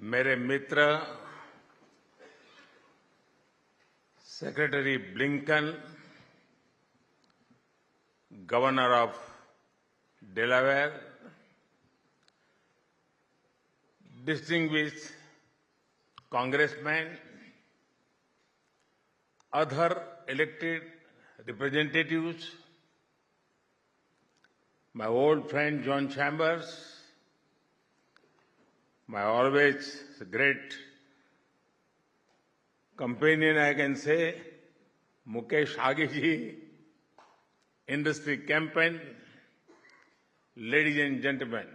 मेरे मित्र secretary Blinken, governor of Delaware, distinguished congressmen, other elected representatives, my old friend John Chambers, my always great companion, I can say, Mukesh Agiji, industry campaign, ladies and gentlemen,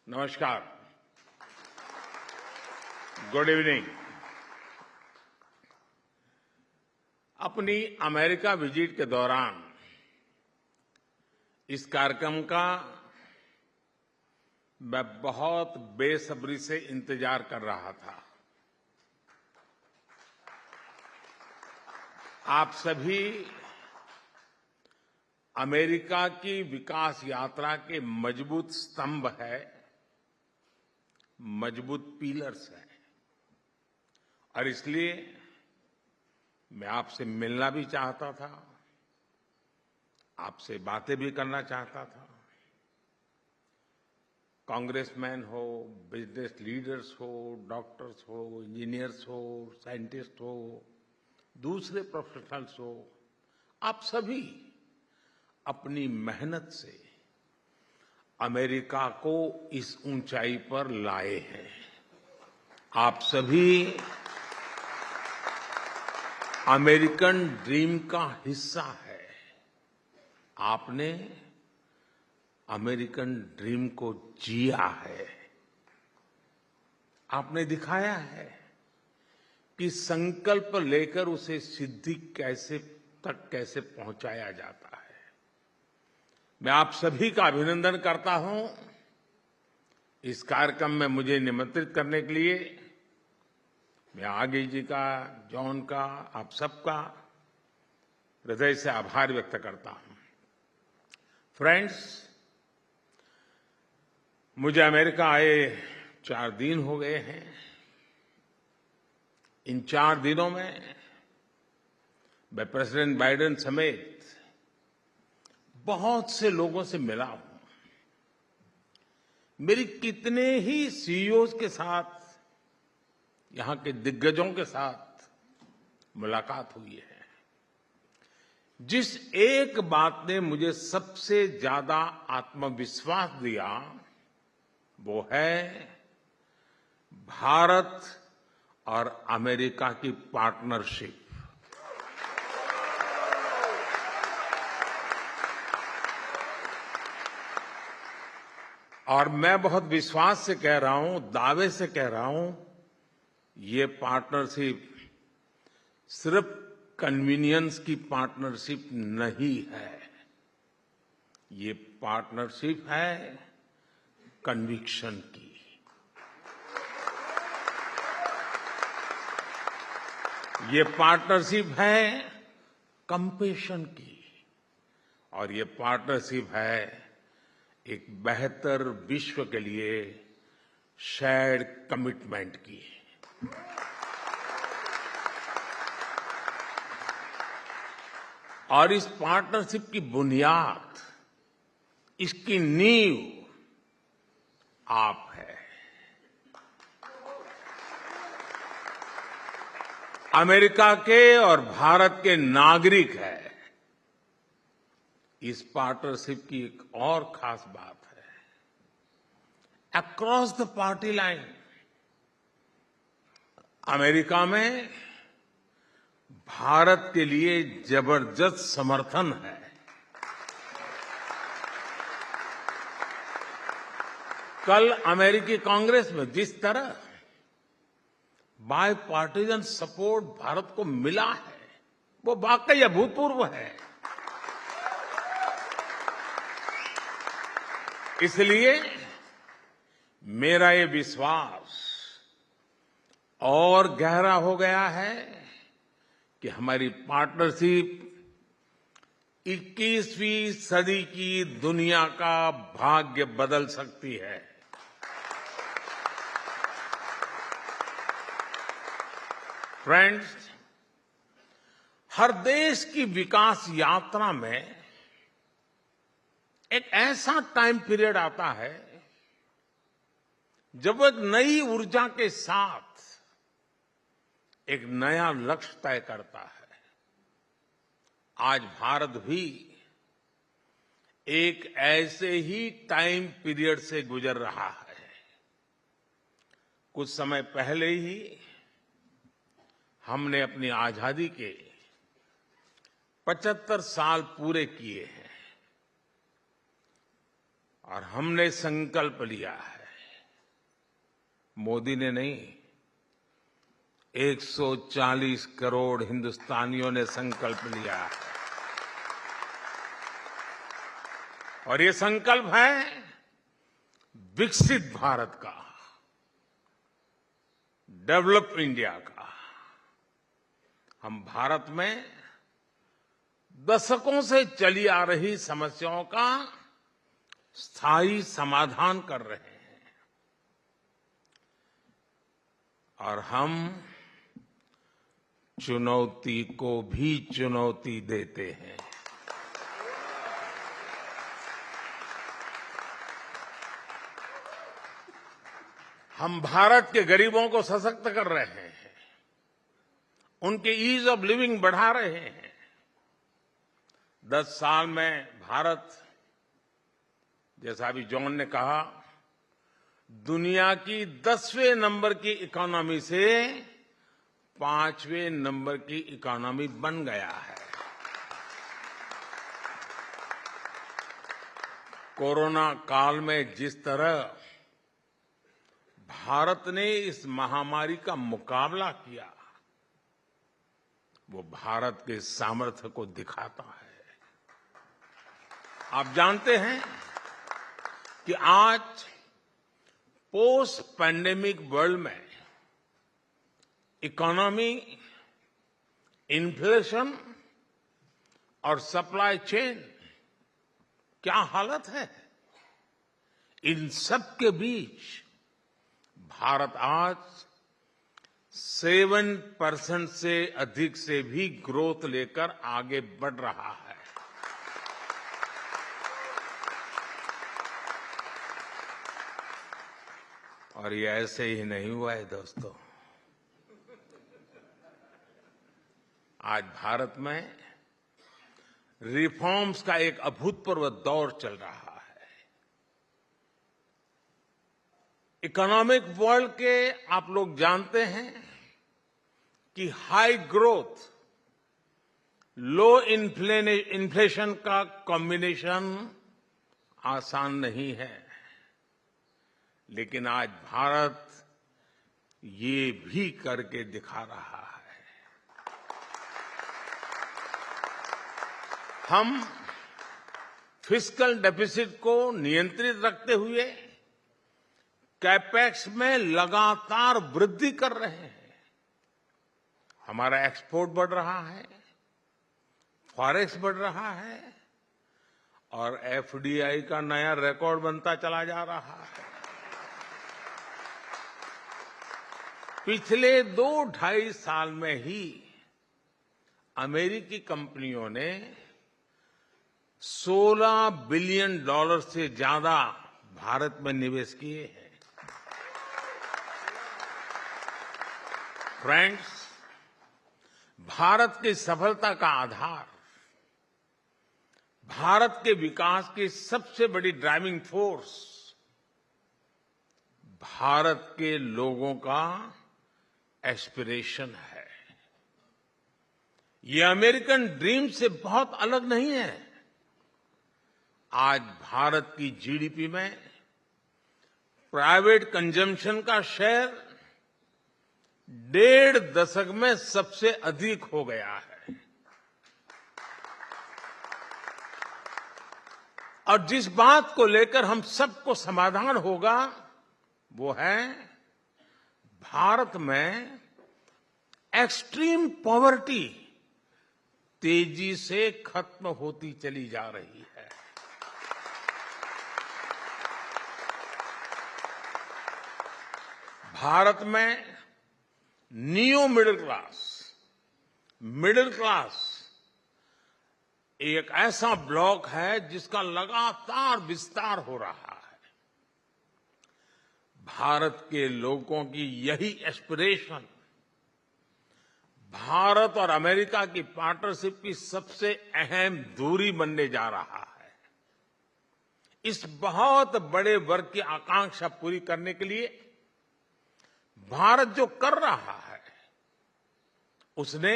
namaskar, good evening. अपनी America visit के दौरान इस कार्यक्रम का मैं बहुत बेसब्री से इंतजार कर रहा था। आप सभी अमेरिका की विकास यात्रा के मजबूत स्तंभ है, मजबूत पिलर्स हैं, और इसलिए मैं आपसे मिलना भी चाहता था, आपसे बातें भी करना चाहता था। कांग्रेसमैन हो, बिजनेस लीडर्स हो, डॉक्टर्स हो, इंजीनियर्स हो, साइंटिस्ट हो, दूसरे प्रोफेशनल्स हो, आप सभी अपनी मेहनत से अमेरिका को इस ऊंचाई पर लाए हैं। आप सभी अमेरिकन ड्रीम का हिस्सा है। आपने अमेरिकन ड्रीम को जिया है। आपने दिखाया है कि संकल्प लेकर उसे सिद्धि कैसे पहुंचाया जाता है। मैं आप सभी का अभिनंदन करता हूं। इस कार्यक्रम में मुझे निमंत्रित करने के लिए मैं आगे जी का, जॉन का, आप सबका हृदय से आभार व्यक्त करता हूं। फ्रेंड्स, मुझे अमेरिका आए 4 दिन हो गए हैं। इन 4 दिनों में मैं प्रेसिडेंट बाइडेन समेत बहुत से लोगों से मिला हूं। मेरी कितने ही सीईओज के साथ, यहां के दिग्गजों के साथ मुलाकात हुई है। जिस एक बात ने मुझे सबसे ज्यादा आत्मविश्वास दिया, वो है भारत और अमेरिका की पार्टनरशिप। और मैं बहुत विश्वास से कह रहा हूं, दावे से कह रहा हूं, ये पार्टनरशिप सिर्फ कन्वीनियंस की पार्टनरशिप नहीं है। ये पार्टनरशिप है कन्विक्शन की। ये पार्टनरशिप है कंपैशन की। और ये पार्टनरशिप है एक बेहतर विश्व के लिए शेयर्ड कमिटमेंट की। और इस पार्टनरशिप की बुनियाद, इसकी नींव आप है। अमेरिका के और भारत के नागरिक है। इस पार्टनरशिप की एक और खास बात है, across the party line America में भारत के लिए जबरदस्त समर्थन है। कल अमेरिकी कांग्रेस में जिस तरह बाय पार्टीजन सपोर्ट भारत को मिला है, वो वाकई अभूतपूर्व है। इसलिए मेरा ये विश्वास और गहरा हो गया है कि हमारी पार्टनरशिप 21वीं सदी की दुनिया का भाग्य बदल सकती है। फ्रेंड्स, हर देश की विकास यात्रा में एक ऐसा टाइम पीरियड आता है जब वो एक नई ऊर्जा के साथ एक नया लक्ष्य तय करता है। आज भारत भी एक ऐसे ही टाइम पीरियड से गुजर रहा है। कुछ समय पहले ही हमने अपनी आजादी के 75 साल पूरे किए हैं और हमने संकल्प लिया है, मोदी ने नहीं, 140 करोड़ हिंदुस्तानियों ने संकल्प लिया है। और ये संकल्प है विकसित भारत का, डेवलप इंडिया का। हम भारत में दशकों से चली आ रही समस्याओं का स्थायी समाधान कर रहे हैं और हम चुनौती को भी चुनौती देते हैं। हम भारत के गरीबों को सशक्त कर रहे हैं, उनके ईज ऑफ लिविंग बढ़ा रहे हैं। 10 साल में भारत, जैसा अभी जॉन ने कहा, दुनिया की 10वें नंबर की इकोनॉमी से 5वें नंबर की इकोनॉमी बन गया है। कोरोना काल में जिस तरह भारत ने इस महामारी का मुकाबला किया, वो भारत के सामर्थ्य को दिखाता है। आप जानते हैं कि आज पोस्ट पैंडेमिक वर्ल्ड में इकोनॉमी, इन्फ्लेशन और सप्लाई चेन क्या हालत है। इन सब के बीच भारत आज 7% से अधिक से भी ग्रोथ लेकर आगे बढ़ रहा है। और ये ऐसे ही नहीं हुआ है दोस्तों। आज भारत में रिफॉर्म्स का एक अभूतपूर्व दौर चल रहा है। इकोनॉमिक वर्ल्ड के आप लोग जानते हैं कि हाई ग्रोथ, लो इन्फ्लेशन का कॉम्बिनेशन आसान नहीं है, लेकिन आज भारत ये भी करके दिखा रहा है। हम फिस्कल डेफिसिट को नियंत्रित रखते हुए कैपेक्स में लगातार वृद्धि कर रहे हैं। हमारा एक्सपोर्ट बढ़ रहा है, फॉरेक्स बढ़ रहा है और एफडीआई का नया रिकॉर्ड बनता चला जा रहा है। पिछले 2-2.5 साल में ही अमेरिकी कंपनियों ने $16 बिलियन से ज्यादा भारत में निवेश किए हैं। फ्रेंड्स, भारत की सफलता का आधार, भारत के विकास की सबसे बड़ी ड्राइविंग फोर्स भारत के लोगों का एस्पिरेशन है। ये अमेरिकन ड्रीम से बहुत अलग नहीं है। आज भारत की जीडीपी में प्राइवेट कंजम्पशन का शेयर 1.5 दशक में सबसे अधिक हो गया है। और जिस बात को लेकर हम सबको समाधान होगा वो है भारत में एक्सट्रीम पॉवर्टी तेजी से खत्म होती चली जा रही है। भारत में नियो मिडिल क्लास एक ऐसा ब्लॉक है जिसका लगातार विस्तार हो रहा है। भारत के लोगों की यही एस्पिरेशन भारत और अमेरिका की पार्टनरशिप की सबसे अहम धुरी बनने जा रहा है। इस बहुत बड़े वर्ग की आकांक्षा पूरी करने के लिए भारत जो कर रहा है उसने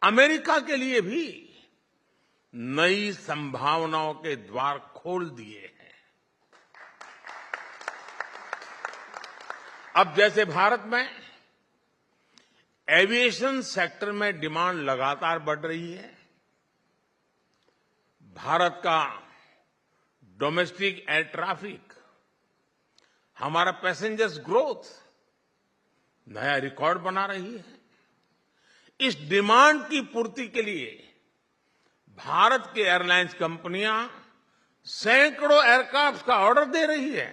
अमेरिका के लिए भी नई संभावनाओं के द्वार खोल दिए हैं। अब जैसे भारत में एविएशन सेक्टर में डिमांड लगातार बढ़ रही है, भारत का डोमेस्टिक एयर ट्रैफिक, हमारा पैसेंजर्स ग्रोथ नया रिकॉर्ड बना रही है। इस डिमांड की पूर्ति के लिए भारत की एयरलाइंस कंपनियां सैकड़ों एयरक्राफ्ट का ऑर्डर दे रही है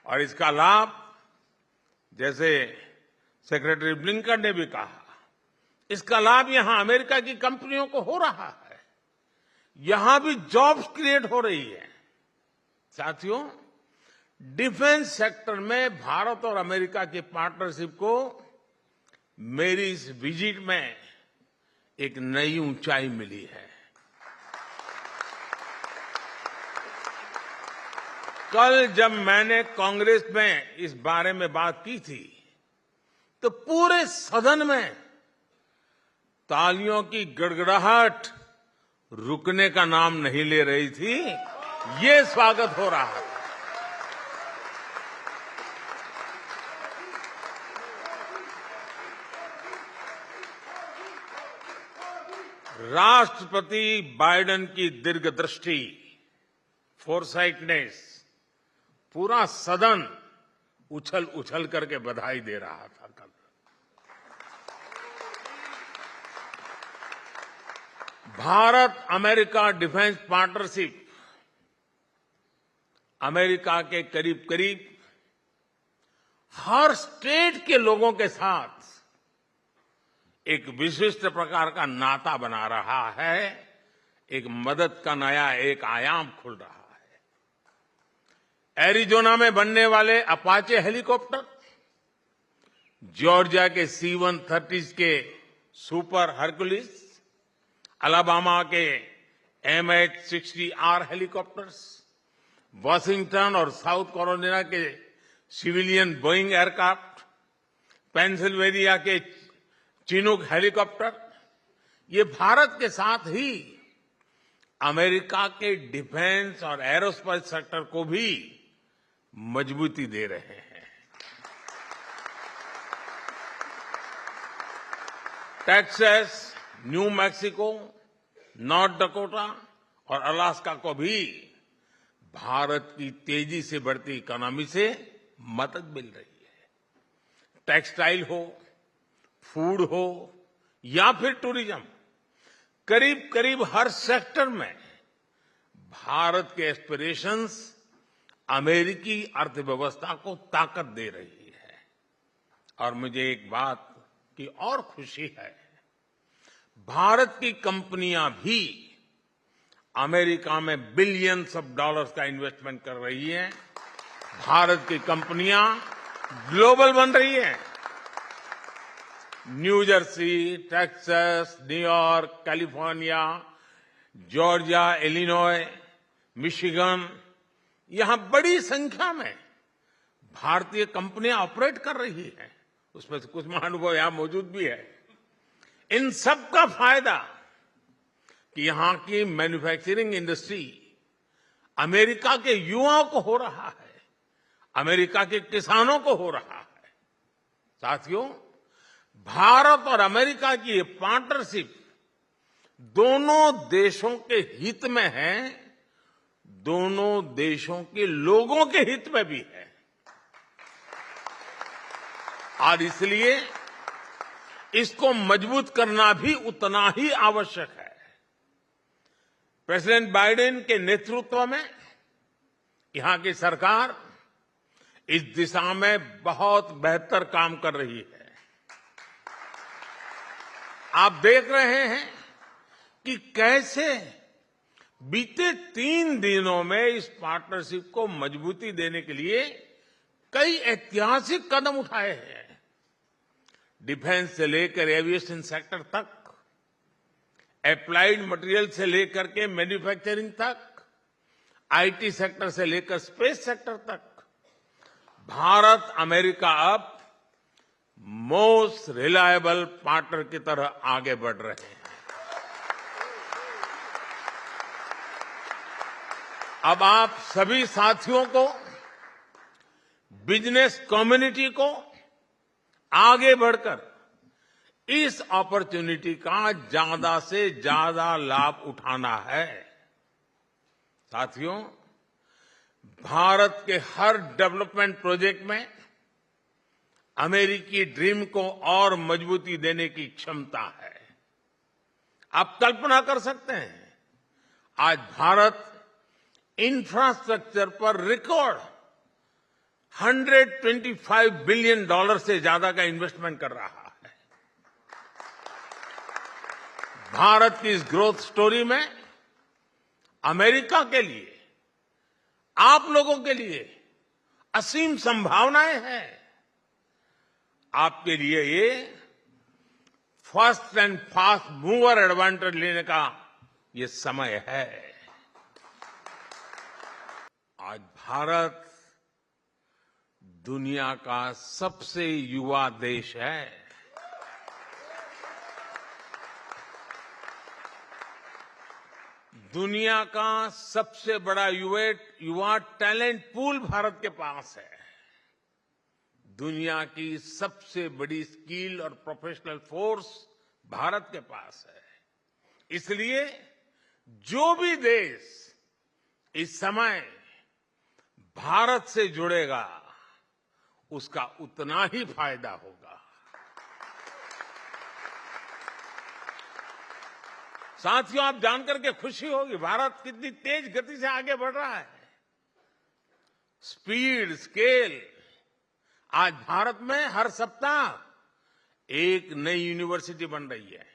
और इसका लाभ, जैसे सेक्रेटरी ब्लिंकन ने भी कहा, इसका लाभ यहां अमेरिका की कंपनियों को हो रहा है। यहां भी जॉब्स क्रिएट हो रही है। साथियों, डिफेंस सेक्टर में भारत और अमेरिका की पार्टनरशिप को मेरी इस विजिट में एक नई ऊंचाई मिली है। कल जब मैंने कांग्रेस में इस बारे में बात की थी तो पूरे सदन में तालियों की गड़गड़ाहट रुकने का नाम नहीं ले रही थी। ये स्वागत हो रहा है। राष्ट्रपति बाइडेन की दीर्घदृष्टि, फोरसाइटनेस, पूरा सदन उछल उछल करके बधाई दे रहा था कल। Bharat America defence partnership America के करीब करीब हर स्टेट के लोगों के साथ एक विशिष्ट प्रकार का नाता बना रहा है। एक मदद का नया एक आयाम खुल रहा है। एरिजोना में बनने वाले अपाचे हेलीकॉप्टर, जॉर्जिया के C-130 के सुपर हरकुलिस, अलाबामा के MH-60R हेलीकॉप्टर्स, वाशिंगटन और साउथ कैरोलिना के सिविलियन बोइंग एयरक्राफ्ट, पेंसिल्वेनिया के चिनूक हेलीकॉप्टर, ये भारत के साथ ही अमेरिका के डिफेंस और एरोस्पेस सेक्टर को भी मजबूती दे रहे हैं। Texas, new Mexico, north Dakota और अलास्का को भी भारत की तेजी से बढ़ती इकोनॉमी से मदद मिल रही है। टेक्सटाइल हो, फूड हो या फिर टूरिज्म, करीब करीब हर सेक्टर में भारत के एस्पिरेशंस अमेरिकी अर्थव्यवस्था को ताकत दे रही है। और मुझे एक बात की और खुशी है, भारत की कंपनियां भी अमेरिका में बिलियंस ऑफ डॉलर्स का इन्वेस्टमेंट कर रही हैं। भारत की कंपनियां ग्लोबल बन रही हैं। New Jersey, Texas, New York, California, Georgia, Illinois, Michigan, यहां बड़ी संख्या में भारतीय कंपनियां ऑपरेट कर रही हैं। उसमें से कुछ महानुभाव यहां मौजूद भी है। इन सब का फायदा कि यहां की मैन्युफैक्चरिंग इंडस्ट्री अमेरिका के युवाओं को हो रहा है, अमेरिका के किसानों को हो रहा है। साथियों, भारत और अमेरिका की ये पार्टनरशिप दोनों देशों के हित में है, दोनों देशों के लोगों के हित में भी है। और इसलिए इसको मजबूत करना भी उतना ही आवश्यक है। प्रेसिडेंट बाइडेन के नेतृत्व में यहां की सरकार इस दिशा में बहुत बेहतर काम कर रही है। आप देख रहे हैं कि कैसे बीते 3 दिनों में इस पार्टनरशिप को मजबूती देने के लिए कई ऐतिहासिक कदम उठाए हैं। डिफेंस से लेकर एविएशन सेक्टर तक, अप्लाइड मटेरियल से लेकर के मैन्युफैक्चरिंग तक, आईटी सेक्टर से लेकर स्पेस सेक्टर तक, भारत अमेरिका अब मोस्ट रिलायबल पार्टनर की तरह आगे बढ़ रहे हैं। अब आप सभी साथियों को, बिजनेस कम्युनिटी को आगे बढ़कर इस अपॉर्चुनिटी का ज्यादा से ज्यादा लाभ उठाना है। साथियों, भारत के हर डेवलपमेंट प्रोजेक्ट में अमेरिकी ड्रीम को और मजबूती देने की क्षमता है। आप कल्पना कर सकते हैं, आज भारत इंफ्रास्ट्रक्चर पर रिकॉर्ड $125 बिलियन से ज्यादा का इन्वेस्टमेंट कर रहा है। भारत की इस ग्रोथ स्टोरी में अमेरिका के लिए, आप लोगों के लिए असीम संभावनाएं हैं। आपके लिए ये first and fast mover advantage लेने का ये समय है। आज भारत दुनिया का सबसे युवा देश है। दुनिया का सबसे बड़ा युवा टैलेंट पूल भारत के पास है। दुनिया की सबसे बड़ी स्किल और प्रोफेशनल फोर्स भारत के पास है। इसलिए जो भी देश इस समय भारत से जुड़ेगा, उसका उतना ही फायदा होगा। साथियों, आप जानकर के खुशी होगी, भारत कितनी तेज गति से आगे बढ़ रहा है। Speed, scale. आज भारत में हर सप्ताह एक नई यूनिवर्सिटी बन रही है।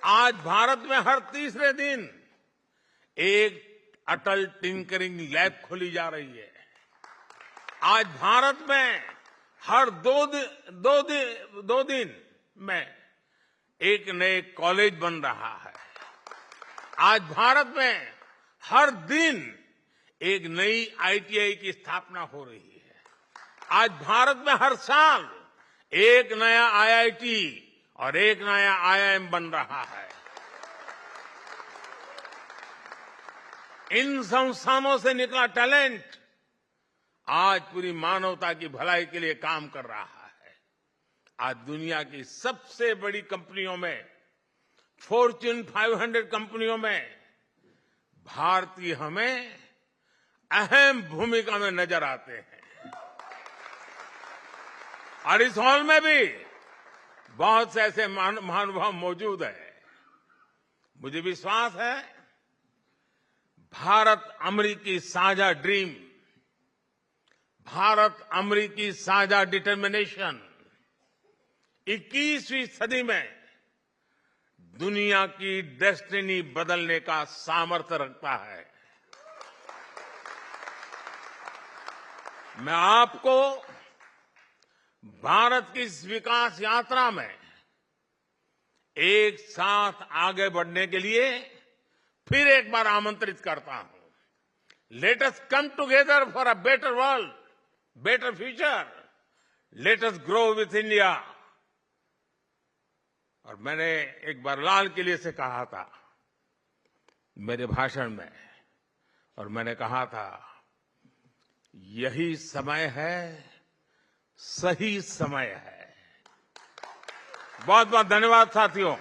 आज भारत में हर तीसरे दिन एक अटल टिंकरिंग लैब खोली जा रही है। आज भारत में हर दो दिन में एक नए कॉलेज बन रहा है। आज भारत में हर दिन एक नई आईटीआई की स्थापना हो रही है। आज भारत में हर साल एक नया आईआईटी और एक नया आईआईएम बन रहा है। इन संस्थानों से निकला टैलेंट आज पूरी मानवता की भलाई के लिए काम कर रहा है। आज दुनिया की सबसे बड़ी कंपनियों में, फॉर्च्यून 500 कंपनियों में भारतीय हमें अहम भूमिका में नजर आते हैं। और इस हॉल में भी बहुत से ऐसे महानुभाव मौजूद हैं। मुझे विश्वास है, भारत अमेरिकी साझा ड्रीम, भारत अमेरिकी साझा डिटर्मिनेशन 21वीं सदी में दुनिया की डेस्टिनी बदलने का सामर्थ्य रखता है। मैं आपको भारत की इस विकास यात्रा में एक साथ आगे बढ़ने के लिए फिर एक बार आमंत्रित करता हूं। Let us come together for a better world, better future. Let us grow with India. और मैंने एक बार लाल किले से कहा था मेरे भाषण में, और मैंने कहा था, यही समय है, सही समय है। बहुत बहुत धन्यवाद साथियों।